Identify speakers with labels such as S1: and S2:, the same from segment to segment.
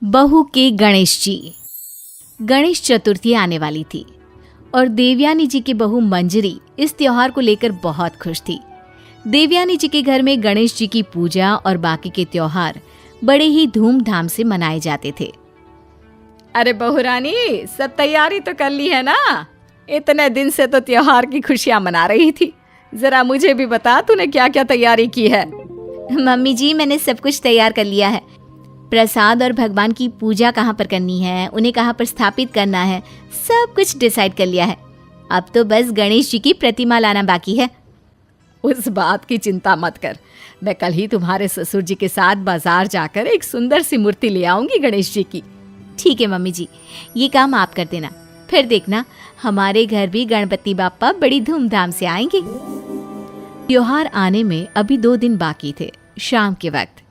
S1: बहू के गणेश जी। गणेश चतुर्थी आने वाली थी और देवयानी जी की बहू मंजरी इस त्योहार को लेकर बहुत खुश थी। देवयानी जी के घर में गणेश जी की पूजा और बाकी के त्योहार बड़े ही धूमधाम से मनाए जाते थे।
S2: अरे बहू रानी, सब तैयारी तो कर ली है ना? इतने दिन से तो त्योहार की खुशियां मना रही थी। जरा मुझे भी बता, तूने क्या क्या तैयारी की है?
S1: मम्मी जी, मैंने सब कुछ तैयार कर लिया है। प्रसाद और भगवान की पूजा कहाँ पर करनी है, उन्हें कहाँ पर स्थापित करना है, सब कुछ डिसाइड कर लिया है। अब तो बस गणेश जी की प्रतिमा लाना बाकी है।
S2: उस बात की चिंता मत कर, मैं कल ही तुम्हारे ससुर जी के साथ बाजार जाकर एक सुंदर सी मूर्ति ले आऊंगी गणेश जी की।
S1: ठीक है मम्मी जी, ये काम आप कर देना। फिर देखना, हमारे घर भी गणपति बाप्पा बड़ी धूमधाम से आएंगे। त्योहार आने में अभी 2 दिन बाकी थे। शाम के वक्त,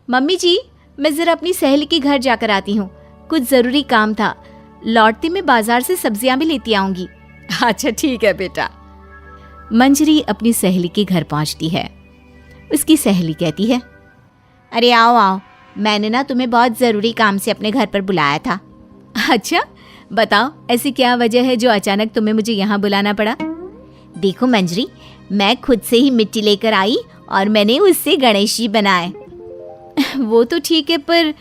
S1: मम्मी जी, मैं जरा अपनी सहेली के घर जाकर आती हूँ, कुछ जरूरी काम था। लौटते में बाजार से सब्जियां भी लेती आऊंगी।
S2: अच्छा ठीक है बेटा।
S1: मंजरी अपनी सहेली के घर पहुंचती है। उसकी सहेली कहती है, अरे आओ आओ, मैंने ना तुम्हें बहुत जरूरी काम से अपने घर पर बुलाया था। अच्छा बताओ, ऐसी क्या वजह है जो अचानक तुम्हें मुझे यहाँ बुलाना पड़ा? देखो मंजरी, मैं खुद से ही मिट्टी लेकर आई और मैंने उससे गणेश जी बनाए। वो तो ठीक है, पर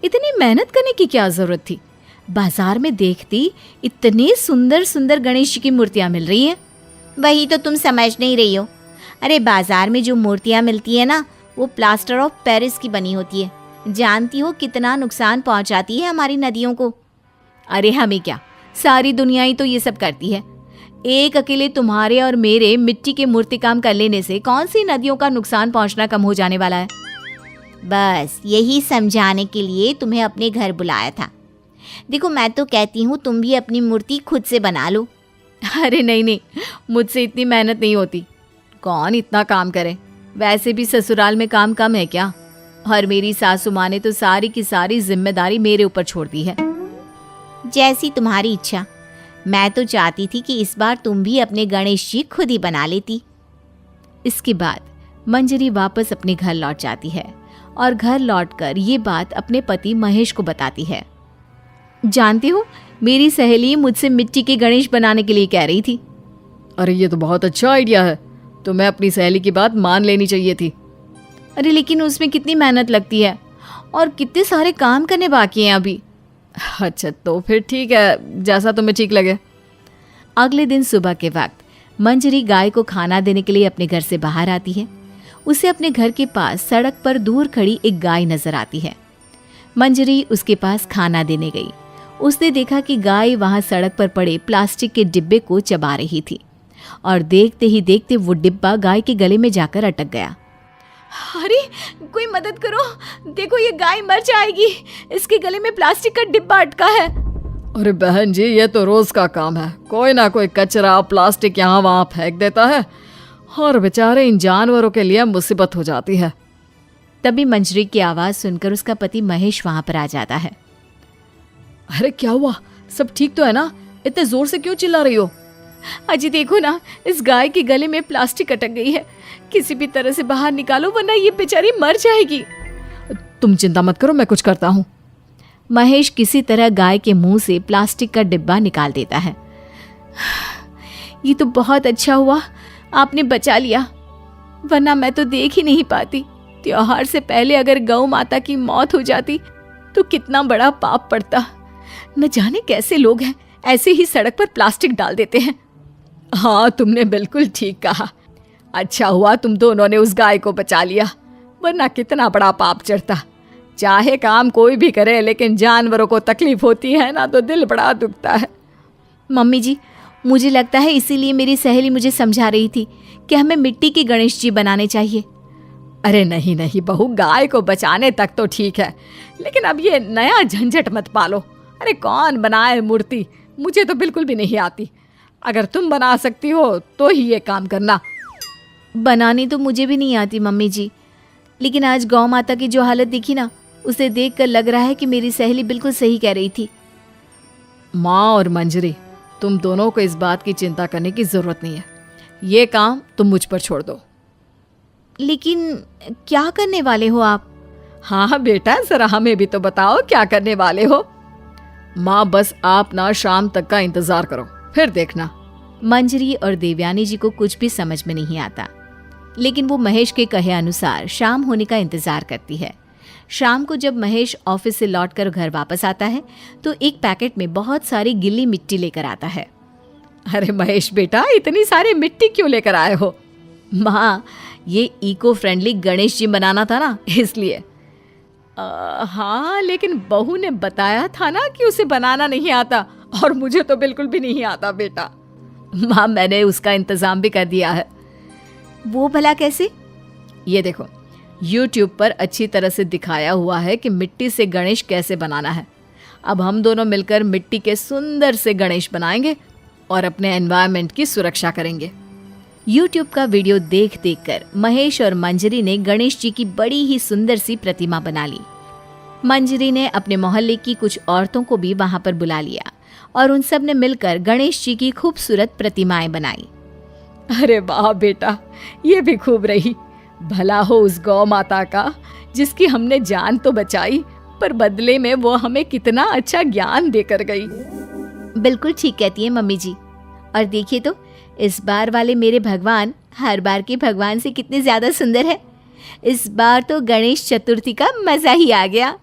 S1: इतनी मेहनत करने की क्या जरूरत थी? बाजार में देखती इतने सुंदर सुंदर गणेश जी की मूर्तियां मिल रही हैं। वही तो तुम समझ नहीं रही हो। अरे बाजार में जो मूर्तियां मिलती है ना, वो प्लास्टर ऑफ पेरिस की बनी होती है। जानती हो कितना नुकसान पहुंचाती है हमारी नदियों को। अरे हमें क्या, सारी दुनिया ही तो ये सब करती है। एक अकेले तुम्हारे और मेरे मिट्टी के मूर्ति काम कर लेने से कौन सी नदियों का नुकसान पहुंचना कम हो जाने वाला है? बस यही समझाने के लिए तुम्हें अपने घर बुलाया था। देखो, मैं तो कहती हूँ तुम भी अपनी मूर्ति खुद से बना लो। अरे नहीं नहीं, मुझसे इतनी मेहनत नहीं होती। कौन इतना काम करे? वैसे भी ससुराल में काम कम है क्या? और मेरी सासू माँ ने तो सारी की सारी जिम्मेदारी मेरे ऊपर छोड़ दी है। जैसी तुम्हारी इच्छा। मैं तो चाहती थी कि इस बार तुम भी अपने गणेश जी खुद ही बना लेती। इसके बाद मंजरी वापस अपने घर लौट जाती है और घर लौटकर ये बात अपने पति महेश को बताती है। जानती हो, मेरी सहेली मुझसे मिट्टी के गणेश बनाने के लिए कह रही थी।
S2: अरे ये तो बहुत अच्छा आइडिया है, तुम्हें अपनी सहेली की बात मान लेनी चाहिए थी।
S1: अरे लेकिन उसमें कितनी मेहनत लगती है और कितने सारे काम करने बाकी हैं अभी।
S2: अच्छा तो फिर ठीक है, जैसा तुम्हें ठीक लगे।
S1: अगले दिन सुबह के वक्त मंजरी गाय को खाना देने के लिए अपने घर से बाहर आती है। उसे अपने घर के पास सड़क पर दूर खड़ी एक गाय नजर आती है। मंजरी उसके पास खाना देने गई। उसने देखा कि गाय वहां सड़क पर पड़े प्लास्टिक के डिब्बे को चबा रही थी और देखते ही देखते वो डिब्बा गाय के गले में जाकर अटक गया। अरे कोई मदद करो, देखो ये गाय मर जाएगी, इसके गले में प्लास्टिक का डिब्बा अटका है।
S2: अरे बहन जी, ये तो रोज का काम है। कोई ना कोई कचरा प्लास्टिक यहाँ वहाँ फेंक देता है और बेचारे इन जानवरों के लिए मुसीबत हो जाती है।
S1: तभी मंजरी की आवाज सुनकर उसका पति महेश वहां पर आ जाता है।
S2: अरे क्या हुआ? सब ठीक तो है ना? इतने जोर से क्यों चिल्ला रही हो?
S1: अजी देखो ना, इस गाय के गले में प्लास्टिक अटक गई है। किसी भी तरह से बाहर निकालो, वरना ये बेचारी मर जाएगी।
S2: तुम चिंता मत करो, मैं कुछ करता हूँ।
S1: महेश किसी तरह गाय के मुंह से प्लास्टिक का डिब्बा निकाल देता है। ये तो बहुत अच्छा हुआ, आपने बचा लिया, वरना मैं तो देख ही नहीं पाती। त्योहार से पहले अगर गौ माता की मौत हो जाती तो कितना बड़ा पाप पड़ता। न जाने कैसे लोग हैं, ऐसे ही सड़क पर प्लास्टिक डाल देते हैं।
S2: हाँ, तुमने बिल्कुल ठीक कहा। अच्छा हुआ तुम दोनों ने उस गाय को बचा लिया, वरना कितना बड़ा पाप चढ़ता। चाहे काम कोई भी करे, लेकिन जानवरों को तकलीफ होती है ना, तो दिल बड़ा दुखता है।
S1: मम्मी जी, मुझे लगता है इसीलिए मेरी सहेली मुझे समझा रही थी कि हमें मिट्टी के गणेश जी बनाने चाहिए।
S2: अरे नहीं नहीं बहू, गाय को बचाने तक तो ठीक है, लेकिन अब ये नया झंझट मत पालो। अरे कौन बनाए मूर्ति? मुझे तो बिल्कुल भी नहीं आती। अगर तुम बना सकती हो तो ही ये काम करना।
S1: बनानी तो मुझे भी नहीं आती मम्मी जी, लेकिन आज गौ माता की जो हालत दिखी ना, उसे देखकर लग रहा है कि मेरी सहेली बिल्कुल सही कह रही थी।
S2: माँ और मंजरी, तुम दोनों को इस बात की चिंता करने की जरूरत नहीं है। ये काम तुम मुझ पर छोड़ दो।
S1: लेकिन क्या करने वाले हो आप?
S2: हाँ बेटा, जरा हमें भी तो बताओ क्या करने वाले हो। माँ बस आप ना शाम तक का इंतजार करो, फिर देखना।
S1: मंजरी और देवयानी जी को कुछ भी समझ में नहीं आता, लेकिन वो महेश के कहे अनुसार शाम होने का इंतजार करती है। शाम को जब महेश ऑफिस से लौटकर घर वापस आता है तो एक पैकेट में बहुत सारी गिल्ली मिट्टी लेकर आता है।
S2: अरे महेश बेटा, इतनी सारी मिट्टी क्यों लेकर आए हो?
S1: माँ, ये इको फ्रेंडली गणेश जी बनाना था ना, इसलिए।
S2: हाँ, लेकिन बहू ने बताया था ना कि उसे बनाना नहीं आता, और मुझे तो बिल्कुल भी नहीं आता बेटा।
S1: माँ, मैंने उसका इंतजाम भी कर दिया है। वो भला कैसे?
S2: ये देखो, YouTube पर अच्छी तरह से दिखाया हुआ है कि मिट्टी से गणेश कैसे बनाना है। अब हम दोनों मिलकर मिट्टी के सुंदर से गणेश बनाएंगे और अपने एनवायरनमेंट की सुरक्षा करेंगे।
S1: YouTube का वीडियो देख देख कर महेश और मंजरी ने गणेश जी की बड़ी ही सुंदर सी प्रतिमा बना ली। मंजरी ने अपने मोहल्ले की कुछ औरतों को भी वहां पर बुला लिया और उन सब ने मिलकर गणेश जी की खूबसूरत प्रतिमाएं बनाई।
S2: अरे वाह बेटा, ये भी खूब रही। भला हो उस गौ माता का, जिसकी हमने जान तो बचाई, पर बदले में वो हमें कितना अच्छा ज्ञान देकर गई।
S1: बिल्कुल ठीक कहती है मम्मी जी। और देखिए तो, इस बार वाले मेरे भगवान हर बार के भगवान से कितने ज्यादा सुंदर है। इस बार तो गणेश चतुर्थी का मजा ही आ गया।